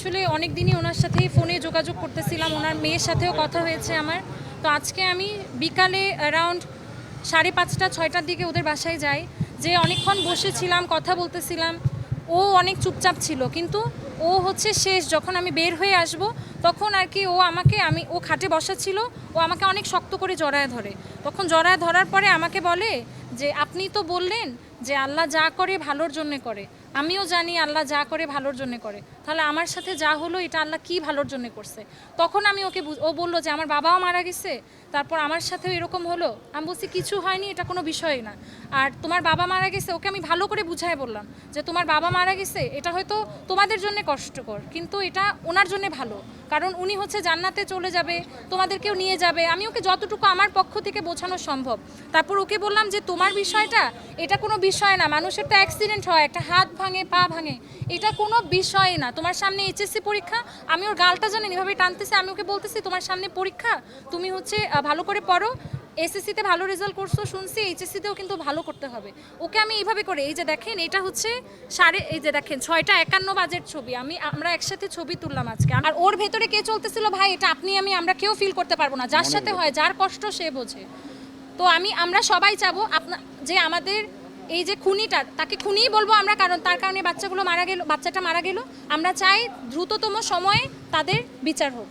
আসলে অনেক দিনই ওনার সাথেই ফোনে যোগাযোগ করতেছিলাম, ওনার মেয়ের সাথেও কথা হয়েছে আমার। তো আজকে আমি বিকালে অ্যারাউন্ড 5:30 6টার দিকে ওদের বাসায় যাই, যে অনেকক্ষণ বসেছিলাম, কথা বলতেছিলাম। ও অনেক চুপচাপ ছিল, কিন্তু ও হচ্ছে শেষ যখন আমি বের হয়ে আসব তখন আর কি ও খাটে বসা ছিল, ও আমাকে অনেক শক্ত করে জড়ায় ধরে। তখন জড়ায় ধরার পরে আমাকে বলে যে আপনি তো বললেন যে আল্লাহ যা করে ভালোর জন্য করে, আমিও জানি আল্লাহ যা করে ভালোর জন্য করে, তাহলে আমার সাথে যা হলো এটা আল্লাহ কি ভালোর জন্য করছে। তখন আমি ও বললো যে আমার বাবাও মারা গেছে, তারপর আমার সাথেও এরকম হলো। আমি বলছি কিছু হয়নি, এটা কোনো বিষয়ই না। আর তোমার বাবা মারা গেছে, ওকে আমি ভালো করে বুঝাই বললাম যে তোমার বাবা মারা গেছে, এটা হয়তো তোমাদের জন্য কষ্টকর, কিন্তু এটা ওনার জন্য ভালো, কারণ উনি হচ্ছে জান্নাতে চলে যাবে, তোমাদেরকেও নিয়ে যাবে। আমি ওকে যতটুকু আমার পক্ষ থেকে বোঝানো সম্ভব। তারপর ওকে বললাম যে তোমার বিষয়টা এটা কোনো বিষয় না, মানুষের তো অ্যাক্সিডেন্ট হয়, একটা হাত ভাঙে, পা ভাঙে, এটা কোনো বিষয় না। তোমার সামনে এইচএসসি পরীক্ষা, আমি ওর গালটা জানেন এভাবে টানতেছি, আমি ওকে বলতেছি তোমার সামনে পরীক্ষা, তুমি হচ্ছে ভালো করে পড়ো, এসএসসিতে ভালো রেজাল্ট করছো শুনছি, এইচএসসিতেও কিন্তু ভালো করতে হবে। ওকে আমি এইভাবে করে, এই যে দেখেন এটা হচ্ছে এই যে দেখেন 6:51 বাজের ছবি, আমরা একসাথে ছবি তুললাম আজকে। আর ওর ভেতরে কে চলতেছিল ভাই, এটা আমরা কেউ ফিল করতে পারবো না, যার সাথে হয়, যার কষ্ট সে বোঝে। তো আমরা সবাই চাবো যে আমাদের এই যে খুনিটার, তাকে খুনিই বলবো আমরা, কারণ তার কারণে বাচ্চাটা মারা গেল। আমরা চাই দ্রুততম সময়ে তাদের বিচার হোক।